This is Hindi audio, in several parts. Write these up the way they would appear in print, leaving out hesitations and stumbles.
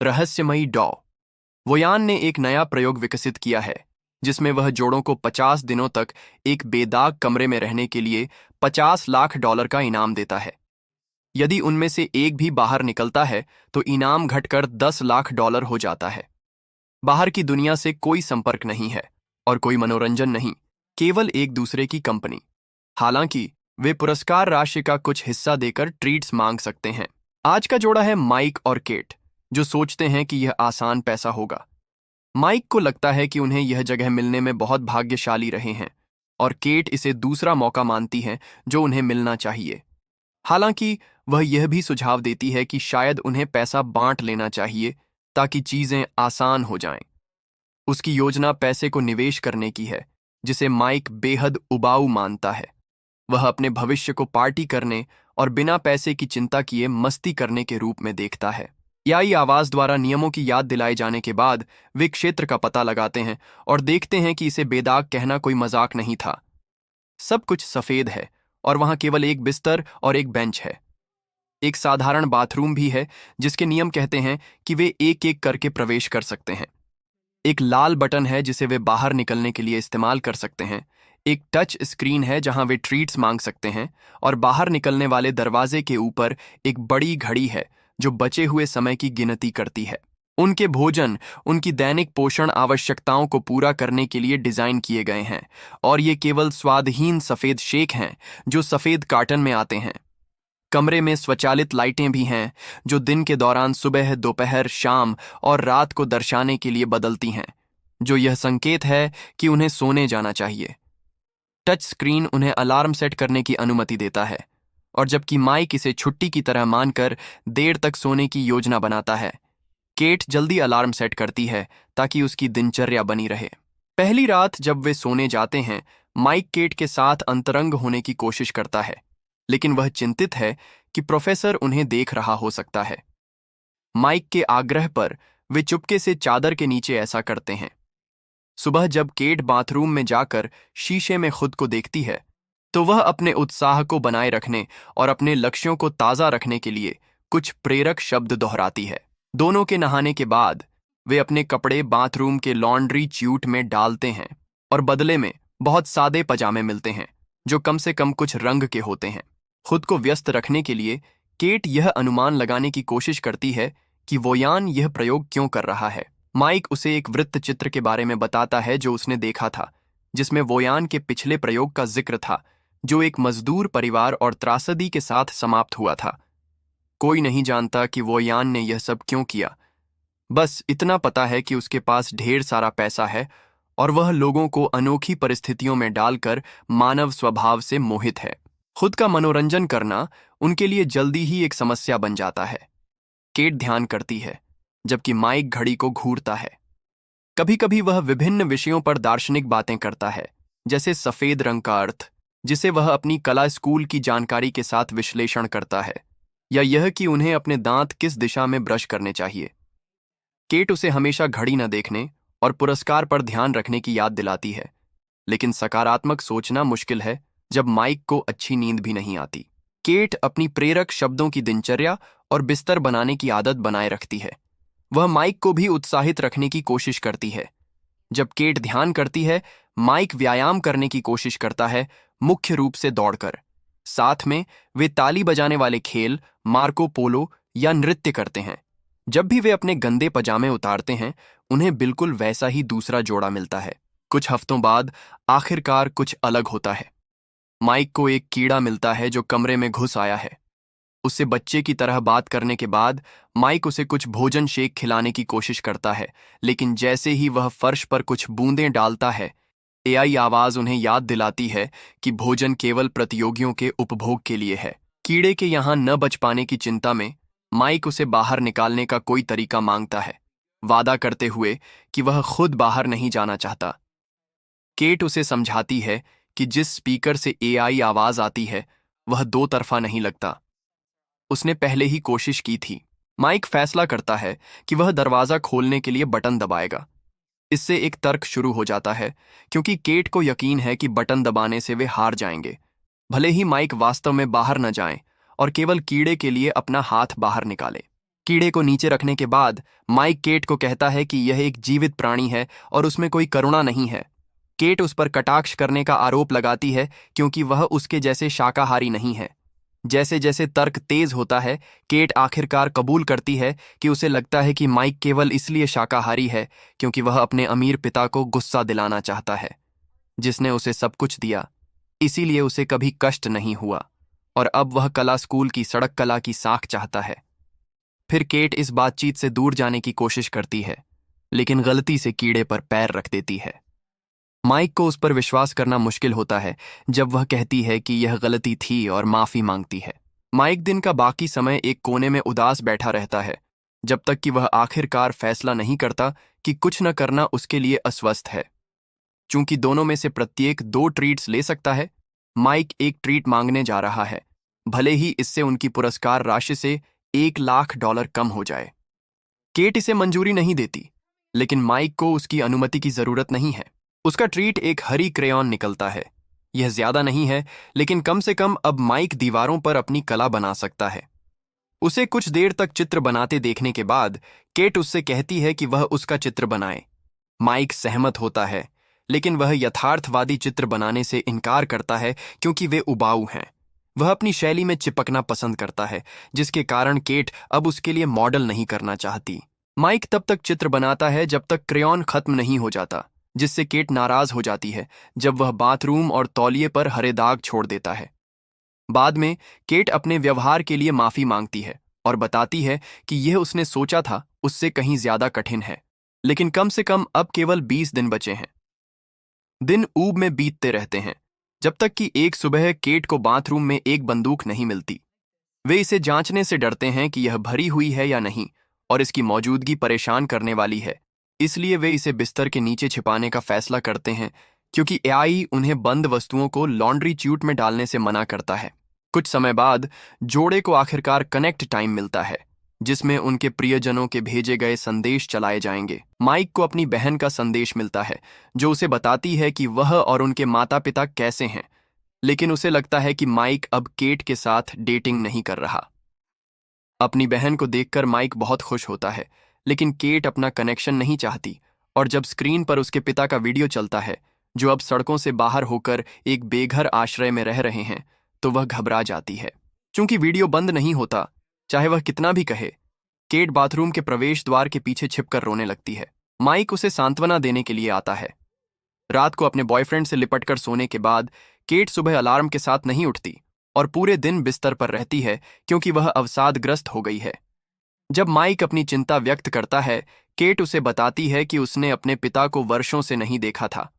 रहस्यमयी डॉ वोयान ने एक नया प्रयोग विकसित किया है जिसमें वह जोड़ों को 50 दिनों तक एक बेदाग कमरे में रहने के लिए $50 लाख का इनाम देता है। यदि उनमें से एक भी बाहर निकलता है तो इनाम घटकर $10 लाख हो जाता है। बाहर की दुनिया से कोई संपर्क नहीं है और कोई मनोरंजन नहीं, केवल एक दूसरे की कंपनी। हालांकि वे पुरस्कार राशि का कुछ हिस्सा देकर ट्रीट्स मांग सकते हैं। आज का जोड़ा है माइक और केट, जो सोचते हैं कि यह आसान पैसा होगा। माइक को लगता है कि उन्हें यह जगह मिलने में बहुत भाग्यशाली रहे हैं और केट इसे दूसरा मौका मानती है जो उन्हें मिलना चाहिए। हालांकि वह यह भी सुझाव देती है कि शायद उन्हें पैसा बांट लेना चाहिए ताकि चीजें आसान हो जाएं। उसकी योजना पैसे को निवेश करने की है, जिसे माइक बेहद उबाऊ मानता है। वह अपने भविष्य को पार्टी करने और बिना पैसे की चिंता किए मस्ती करने के रूप में देखता है। एआई आवाज द्वारा नियमों की याद दिलाए जाने के बाद वे क्षेत्र का पता लगाते हैं और देखते हैं कि इसे बेदाग कहना कोई मजाक नहीं था। सब कुछ सफेद है और वहां केवल एक बिस्तर और एक बेंच है। एक साधारण बाथरूम भी है जिसके नियम कहते हैं कि वे एक एक करके प्रवेश कर सकते हैं। एक लाल बटन है जिसे वे बाहर निकलने के लिए इस्तेमाल कर सकते हैं। एक टच स्क्रीन है जहां वे ट्रीट्स मांग सकते हैं और बाहर निकलने वाले दरवाजे के ऊपर एक बड़ी घड़ी है जो बचे हुए समय की गिनती करती है। उनके भोजन उनकी दैनिक पोषण आवश्यकताओं को पूरा करने के लिए डिजाइन किए गए हैं और ये केवल स्वादहीन सफेद शेक हैं जो सफेद कार्टन में आते हैं। कमरे में स्वचालित लाइटें भी हैं जो दिन के दौरान सुबह, दोपहर, शाम और रात को दर्शाने के लिए बदलती हैं, जो यह संकेत है कि उन्हें सोने जाना चाहिए। टच स्क्रीन उन्हें अलार्म सेट करने की अनुमति देता है और जबकि माइक इसे छुट्टी की तरह मानकर देर तक सोने की योजना बनाता है, केट जल्दी अलार्म सेट करती है ताकि उसकी दिनचर्या बनी रहे। पहली रात जब वे सोने जाते हैं, माइक केट के साथ अंतरंग होने की कोशिश करता है, लेकिन वह चिंतित है कि प्रोफेसर उन्हें देख रहा हो सकता है। माइक के आग्रह पर वे चुपके से चादर के नीचे ऐसा करते हैं। सुबह जब केट बाथरूम में जाकर शीशे में खुद को देखती है तो वह अपने उत्साह को बनाए रखने और अपने लक्ष्यों को ताज़ा रखने के लिए कुछ प्रेरक शब्द दोहराती है। दोनों के नहाने के बाद वे अपने कपड़े बाथरूम के लॉन्ड्री च्यूट में डालते हैं और बदले में बहुत सादे पजामे मिलते हैं जो कम से कम कुछ रंग के होते हैं। खुद को व्यस्त रखने के लिए केट यह अनुमान लगाने की कोशिश करती है कि वोयान यह प्रयोग क्यों कर रहा है। माइक उसे एक वृत्त चित्र के बारे में बताता है जो उसने देखा था, जिसमें वोयान के पिछले प्रयोग का जिक्र था जो एक मजदूर परिवार और त्रासदी के साथ समाप्त हुआ था। कोई नहीं जानता कि वोयान ने यह सब क्यों किया। बस इतना पता है कि उसके पास ढेर सारा पैसा है और वह लोगों को अनोखी परिस्थितियों में डालकर मानव स्वभाव से मोहित है। खुद का मनोरंजन करना उनके लिए जल्दी ही एक समस्या बन जाता है। केट ध्यान करती है जबकि माइक घड़ी को घूरता है। कभी कभी वह विभिन्न विषयों पर दार्शनिक बातें करता है, जैसे सफेद रंग का अर्थ, जिसे वह अपनी कला स्कूल की जानकारी के साथ विश्लेषण करता है, या यह कि उन्हें अपने दांत किस दिशा में ब्रश करने चाहिए। केट उसे हमेशा घड़ी न देखने और पुरस्कार पर ध्यान रखने की याद दिलाती है, लेकिन सकारात्मक सोचना मुश्किल है जब माइक को अच्छी नींद भी नहीं आती। केट अपनी प्रेरक शब्दों की दिनचर्या और बिस्तर बनाने की आदत बनाए रखती है। वह माइक को भी उत्साहित रखने की कोशिश करती है। जब केट ध्यान करती है, माइक व्यायाम करने की कोशिश करता है, मुख्य रूप से दौड़कर। साथ में वे ताली बजाने वाले खेल, मार्को पोलो या नृत्य करते हैं। जब भी वे अपने गंदे पजामे उतारते हैं, उन्हें बिल्कुल वैसा ही दूसरा जोड़ा मिलता है। कुछ हफ्तों बाद आखिरकार कुछ अलग होता है। माइक को एक कीड़ा मिलता है जो कमरे में घुस आया है। उससे बच्चे की तरह बात करने के बाद माइक उसे कुछ भोजन शेक खिलाने की कोशिश करता है, लेकिन जैसे ही वह फर्श पर कुछ बूंदें डालता है, एआई आवाज उन्हें याद दिलाती है कि भोजन केवल प्रतियोगियों के उपभोग के लिए है। कीड़े के यहां न बच पाने की चिंता में माइक उसे बाहर निकालने का कोई तरीका मांगता है, वादा करते हुए कि वह खुद बाहर नहीं जाना चाहता। केट उसे समझाती है कि जिस स्पीकर से एआई आवाज आती है वह दो तरफा नहीं लगता। उसने पहले ही कोशिश की थी। माइक फैसला करता है कि वह दरवाजा खोलने के लिए बटन दबाएगा। इससे एक तर्क शुरू हो जाता है, क्योंकि केट को यकीन है कि बटन दबाने से वे हार जाएंगे, भले ही माइक वास्तव में बाहर न जाए और केवल कीड़े के लिए अपना हाथ बाहर निकाले। कीड़े को नीचे रखने के बाद माइक केट को कहता है कि यह एक जीवित प्राणी है और उसमें कोई करुणा नहीं है। केट उस पर कटाक्ष करने का आरोप लगाती है क्योंकि वह उसके जैसे शाकाहारी नहीं है। जैसे जैसे तर्क तेज होता है, केट आखिरकार कबूल करती है कि उसे लगता है कि माइक केवल इसलिए शाकाहारी है क्योंकि वह अपने अमीर पिता को गुस्सा दिलाना चाहता है, जिसने उसे सब कुछ दिया। इसीलिए उसे कभी कष्ट नहीं हुआ और अब वह कला स्कूल की सड़क कला की साख चाहता है। फिर केट इस बातचीत से दूर जाने की कोशिश करती है, लेकिन गलती से कीड़े पर पैर रख देती है। माइक को उस पर विश्वास करना मुश्किल होता है जब वह कहती है कि यह गलती थी और माफी मांगती है। माइक दिन का बाकी समय एक कोने में उदास बैठा रहता है, जब तक कि वह आखिरकार फैसला नहीं करता कि कुछ न करना उसके लिए अस्वस्थ है। चूंकि दोनों में से प्रत्येक 2 ट्रीट्स ले सकता है, माइक एक ट्रीट मांगने जा रहा है, भले ही इससे उनकी पुरस्कार राशि से $1,00,000 कम हो जाए। केट इसे मंजूरी नहीं देती, लेकिन माइक को उसकी अनुमति की जरूरत नहीं है। उसका ट्रीट एक हरी क्रेयॉन निकलता है। यह ज्यादा नहीं है, लेकिन कम से कम अब माइक दीवारों पर अपनी कला बना सकता है। उसे कुछ देर तक चित्र बनाते देखने के बाद केट उससे कहती है कि वह उसका चित्र बनाए। माइक सहमत होता है, लेकिन वह यथार्थवादी चित्र बनाने से इनकार करता है क्योंकि वे उबाऊ हैं। वह अपनी शैली में चिपकना पसंद करता है, जिसके कारण केट अब उसके लिए मॉडल नहीं करना चाहती। माइक तब तक चित्र बनाता है जब तक क्रेयॉन खत्म नहीं हो जाता, जिससे केट नाराज हो जाती है जब वह बाथरूम और तौलिए पर हरे दाग छोड़ देता है। बाद में केट अपने व्यवहार के लिए माफी मांगती है और बताती है कि यह उसने सोचा था उससे कहीं ज्यादा कठिन है, लेकिन कम से कम अब केवल 20 दिन बचे हैं। दिन ऊब में बीतते रहते हैं, जब तक कि एक सुबह केट को बाथरूम में एक बंदूक नहीं मिलती। वे इसे जांचने से डरते हैं कि यह भरी हुई है या नहीं, और इसकी मौजूदगी परेशान करने वाली है, इसलिए वे इसे बिस्तर के नीचे छिपाने का फैसला करते हैं, क्योंकि एआई उन्हें बंद वस्तुओं को लॉन्ड्री च्यूट में डालने से मना करता है। कुछ समय बाद जोड़े को आखिरकार कनेक्ट टाइम मिलता है, जिसमें उनके प्रियजनों के भेजे गए संदेश चलाए जाएंगे। माइक को अपनी बहन का संदेश मिलता है, जो उसे बताती है कि वह और उनके माता पिता कैसे हैं, लेकिन उसे लगता है कि माइक अब केट के साथ डेटिंग नहीं कर रहा। अपनी बहन को देखकर माइक बहुत खुश होता है, लेकिन केट अपना कनेक्शन नहीं चाहती, और जब स्क्रीन पर उसके पिता का वीडियो चलता है, जो अब सड़कों से बाहर होकर एक बेघर आश्रय में रह रहे हैं, तो वह घबरा जाती है। चूंकि वीडियो बंद नहीं होता, चाहे वह कितना भी कहे, केट बाथरूम के प्रवेश द्वार के पीछे छिपकर रोने लगती है। माइक उसे सांत्वना देने के लिए आता है। रात को अपने बॉयफ्रेंड से लिपटकर सोने के बाद केट सुबह अलार्म के साथ नहीं उठती और पूरे दिन बिस्तर पर रहती है, क्योंकि वह अवसादग्रस्त हो गई है। जब माइक अपनी चिंता व्यक्त करता है, केट उसे बताती है कि उसने अपने पिता को वर्षों से नहीं देखा था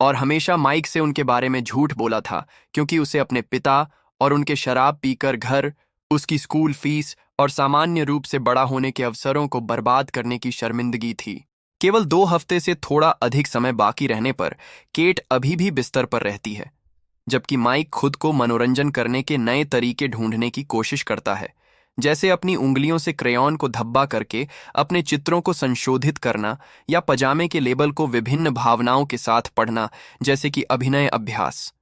और हमेशा माइक से उनके बारे में झूठ बोला था, क्योंकि उसे अपने पिता और उनके शराब पीकर घर, उसकी स्कूल फीस और सामान्य रूप से बड़ा होने के अवसरों को बर्बाद करने की शर्मिंदगी थी। केवल 2 हफ्ते से थोड़ा अधिक समय बाकी रहने पर केट अभी भी बिस्तर पर रहती है, जबकि माइक खुद को मनोरंजन करने के नए तरीके ढूंढने की कोशिश करता है, जैसे अपनी उंगलियों से क्रेयॉन को धब्बा करके अपने चित्रों को संशोधित करना या पजामे के लेबल को विभिन्न भावनाओं के साथ पढ़ना, जैसे कि अभिनय अभ्यास।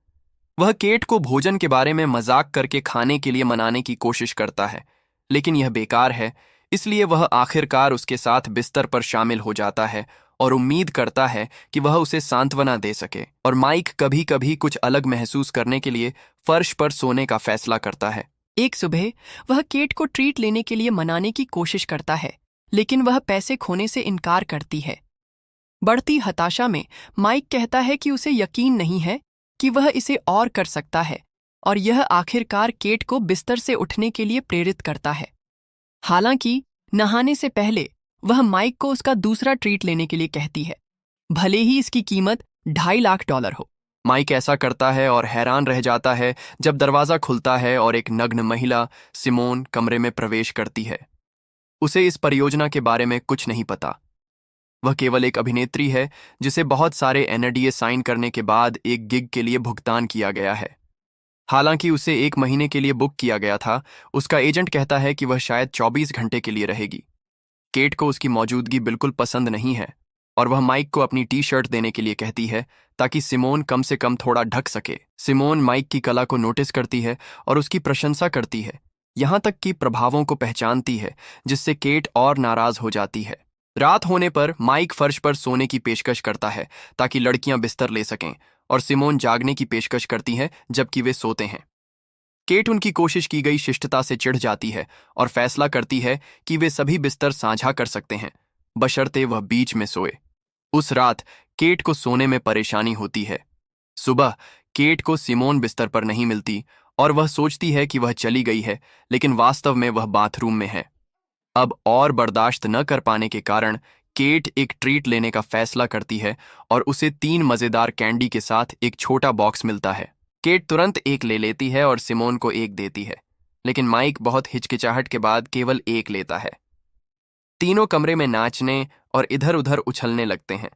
वह केट को भोजन के बारे में मजाक करके खाने के लिए मनाने की कोशिश करता है, लेकिन यह बेकार है, इसलिए वह आखिरकार उसके साथ बिस्तर पर शामिल हो जाता है और उम्मीद करता है कि वह उसे सांत्वना दे सके। और माइक कभी कभी कुछ अलग महसूस करने के लिए फर्श पर सोने का फैसला करता है। एक सुबह वह केट को ट्रीट लेने के लिए मनाने की कोशिश करता है, लेकिन वह पैसे खोने से इनकार करती है। बढ़ती हताशा में माइक कहता है कि उसे यकीन नहीं है कि वह इसे और कर सकता है, और यह आखिरकार केट को बिस्तर से उठने के लिए प्रेरित करता है। हालांकि नहाने से पहले वह माइक को उसका दूसरा ट्रीट लेने के लिए कहती है, भले ही इसकी कीमत $2.5 लाख हो। माइक ऐसा करता है और हैरान रह जाता है जब दरवाजा खुलता है और एक नग्न महिला सिमोन कमरे में प्रवेश करती है। उसे इस परियोजना के बारे में कुछ नहीं पता। वह केवल एक अभिनेत्री है जिसे बहुत सारे NDA साइन करने के बाद एक गिग के लिए भुगतान किया गया है। हालांकि उसे 1 महीने के लिए बुक किया गया था, उसका एजेंट कहता है कि वह शायद 24 घंटे के लिए रहेगी। केट को उसकी मौजूदगी बिल्कुल पसंद नहीं है और वह माइक को अपनी टी-शर्ट देने के लिए कहती है ताकि सिमोन कम से कम थोड़ा ढक सके। सिमोन माइक की कला को नोटिस करती है और उसकी प्रशंसा करती है, यहाँ तक कि प्रभावों को पहचानती है, जिससे केट और नाराज हो जाती है। रात होने पर माइक फर्श पर सोने की पेशकश करता है ताकि लड़कियां बिस्तर ले सकें, और सिमोन जागने की पेशकश करती है जबकि वे सोते हैं। केट उनकी कोशिश की गई शिष्टता से चिढ़ जाती है और फैसला करती है कि वे सभी बिस्तर साझा कर सकते हैं, बशर्ते वह बीच में सोए। उस रात केट को सोने में परेशानी होती है। सुबह केट को सिमोन बिस्तर पर नहीं मिलती और वह सोचती है कि वह चली गई है, लेकिन वास्तव में वह बाथरूम में है। अब और बर्दाश्त न कर पाने के कारण केट एक ट्रीट लेने का फैसला करती है और उसे 3 मजेदार कैंडी के साथ एक छोटा बॉक्स मिलता है। केट तुरंत एक ले लेती है और सिमोन को एक देती है, लेकिन माइक बहुत हिचकिचाहट के बाद केवल एक लेता है। तीनों कमरे में नाचने और इधर उधर उछलने लगते हैं।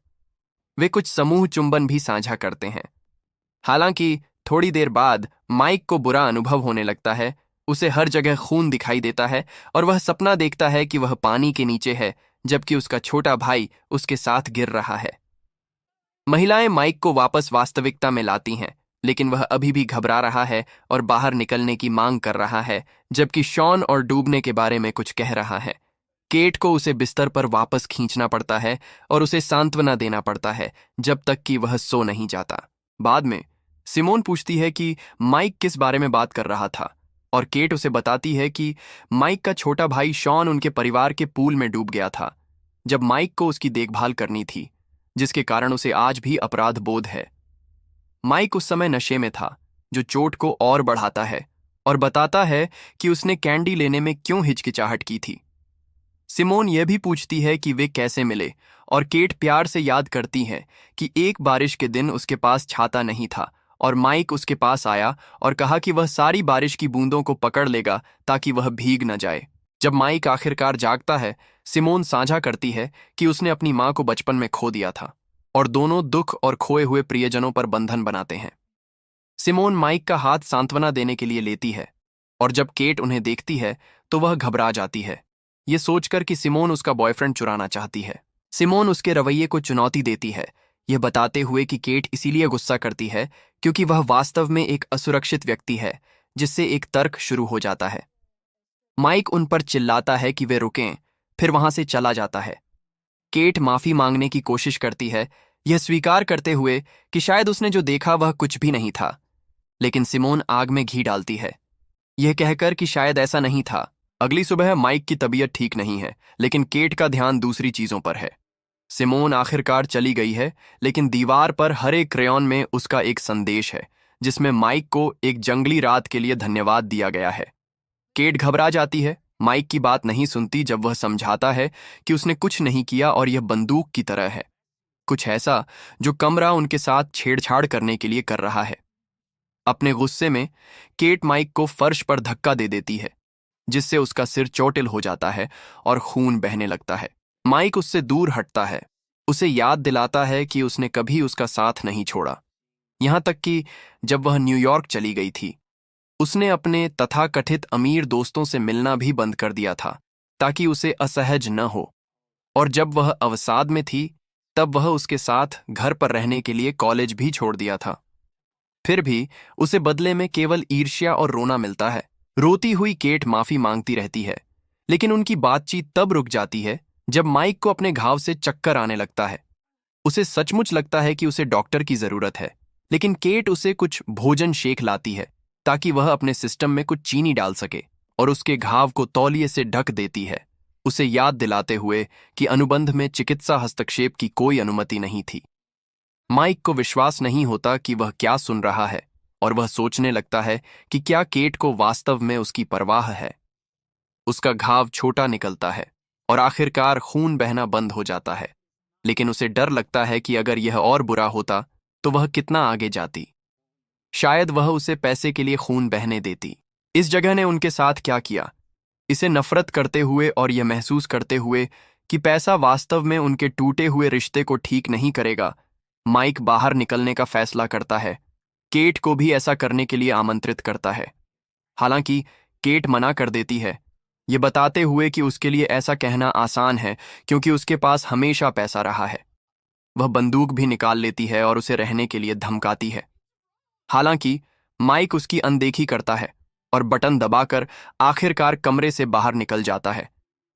वे कुछ समूह चुंबन भी साझा करते हैं। हालांकि थोड़ी देर बाद माइक को बुरा अनुभव होने लगता है। उसे हर जगह खून दिखाई देता है और वह सपना देखता है कि वह पानी के नीचे है, जबकि उसका छोटा भाई उसके साथ गिर रहा है। महिलाएं माइक को वापस वास्तविकता में लाती हैं, लेकिन वह अभी भी घबरा रहा है और बाहर निकलने की मांग कर रहा है, जबकि शॉन और डूबने के बारे में कुछ कह रहा है। केट को उसे बिस्तर पर वापस खींचना पड़ता है और उसे सांत्वना देना पड़ता है जब तक कि वह सो नहीं जाता। बाद में सिमोन पूछती है कि माइक किस बारे में बात कर रहा था, और केट उसे बताती है कि माइक का छोटा भाई शॉन उनके परिवार के पूल में डूब गया था जब माइक को उसकी देखभाल करनी थी, जिसके कारण उसे आज भी अपराध बोध है। माइक उस समय नशे में था, जो चोट को और बढ़ाता है और बताता है कि उसने कैंडी लेने में क्यों हिचकिचाहट की थी। सिमोन यह भी पूछती है कि वे कैसे मिले, और केट प्यार से याद करती है कि एक बारिश के दिन उसके पास छाता नहीं था और माइक उसके पास आया और कहा कि वह सारी बारिश की बूंदों को पकड़ लेगा ताकि वह भीग न जाए। जब माइक आखिरकार जागता है, सिमोन साझा करती है कि उसने अपनी मां को बचपन में खो दिया था और दोनों दुख और खोए हुए प्रियजनों पर बंधन बनाते हैं। सिमोन माइक का हाथ सांत्वना देने के लिए लेती है, और जब केट उन्हें देखती है तो वह घबरा जाती है, ये सोचकर कि सिमोन उसका बॉयफ्रेंड चुराना चाहती है। सिमोन उसके रवैये को चुनौती देती है, यह बताते हुए कि केट इसीलिए गुस्सा करती है क्योंकि वह वास्तव में एक असुरक्षित व्यक्ति है, जिससे एक तर्क शुरू हो जाता है। माइक उन पर चिल्लाता है कि वे रुकें, फिर वहां से चला जाता है। केट माफी मांगने की कोशिश करती है, यह स्वीकार करते हुए कि शायद उसने जो देखा वह कुछ भी नहीं था, लेकिन सिमोन आग में घी डालती है, यह कहकर कि शायद ऐसा नहीं था। अगली सुबह माइक की तबीयत ठीक नहीं है, लेकिन केट का ध्यान दूसरी चीजों पर है। सिमोन आखिरकार चली गई है, लेकिन दीवार पर हरे क्रेयॉन में उसका एक संदेश है, जिसमें माइक को एक जंगली रात के लिए धन्यवाद दिया गया है। केट घबरा जाती है, माइक की बात नहीं सुनती जब वह समझाता है कि उसने कुछ नहीं किया और यह बंदूक की तरह है, कुछ ऐसा जो कमरा उनके साथ छेड़छाड़ करने के लिए कर रहा है। अपने गुस्से में केट माइक को फर्श पर धक्का दे देती है, जिससे उसका सिर चोटिल हो जाता है और खून बहने लगता है। माइक उससे दूर हटता है, उसे याद दिलाता है कि उसने कभी उसका साथ नहीं छोड़ा, यहां तक कि जब वह न्यूयॉर्क चली गई थी, उसने अपने तथाकथित अमीर दोस्तों से मिलना भी बंद कर दिया था ताकि उसे असहज न हो, और जब वह अवसाद में थी तब वह उसके साथ घर पर रहने के लिए कॉलेज भी छोड़ दिया था। फिर भी उसे बदले में केवल ईर्ष्या और रोना मिलता है। रोती हुई केट माफी मांगती रहती है, लेकिन उनकी बातचीत तब रुक जाती है जब माइक को अपने घाव से चक्कर आने लगता है। उसे सचमुच लगता है कि उसे डॉक्टर की जरूरत है, लेकिन केट उसे कुछ भोजन शेक लाती है ताकि वह अपने सिस्टम में कुछ चीनी डाल सके, और उसके घाव को तौलिए से ढक देती है, उसे याद दिलाते हुए कि अनुबंध में चिकित्सा हस्तक्षेप की कोई अनुमति नहीं थी। माइक को विश्वास नहीं होता कि वह क्या सुन रहा है, और वह सोचने लगता है कि क्या केट को वास्तव में उसकी परवाह है। उसका घाव छोटा निकलता है और आखिरकार खून बहना बंद हो जाता है, लेकिन उसे डर लगता है कि अगर यह और बुरा होता तो वह कितना आगे जाती। शायद वह उसे पैसे के लिए खून बहने देती। इस जगह ने उनके साथ क्या किया, इसे नफरत करते हुए और यह महसूस करते हुए कि पैसा वास्तव में उनके टूटे हुए रिश्ते को ठीक नहीं करेगा, माइक बाहर निकलने का फैसला करता है। केट को भी ऐसा करने के लिए आमंत्रित करता है, हालांकि केट मना कर देती है, ये बताते हुए कि उसके लिए ऐसा कहना आसान है क्योंकि उसके पास हमेशा पैसा रहा है। वह बंदूक भी निकाल लेती है और उसे रहने के लिए धमकाती है। हालांकि माइक उसकी अनदेखी करता है और बटन दबाकर आखिरकार कमरे से बाहर निकल जाता है।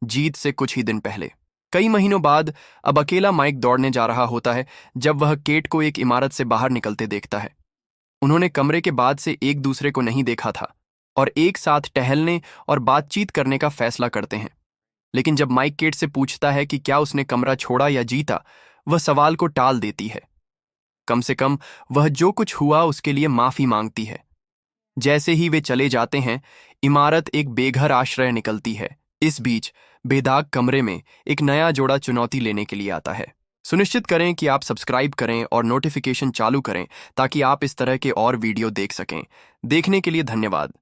जीत से कुछ ही दिन पहले, कई महीनों बाद, अब अकेला माइक दौड़ने जा रहा होता है जब वह केट को एक इमारत से बाहर निकलते देखता है। उन्होंने कमरे के बाद से एक दूसरे को नहीं देखा था और एक साथ टहलने और बातचीत करने का फैसला करते हैं। लेकिन जब माइक केट से पूछता है कि क्या उसने कमरा छोड़ा या जीता, वह सवाल को टाल देती है। कम से कम वह जो कुछ हुआ उसके लिए माफी मांगती है। जैसे ही वे चले जाते हैं, इमारत एक बेघर आश्रय निकलती है। इस बीच बेदाग कमरे में एक नया जोड़ा चुनौती लेने के लिए आता है। सुनिश्चित करें कि आप सब्सक्राइब करें और नोटिफिकेशन चालू करें ताकि आप इस तरह के और वीडियो देख सकें। देखने के लिए धन्यवाद।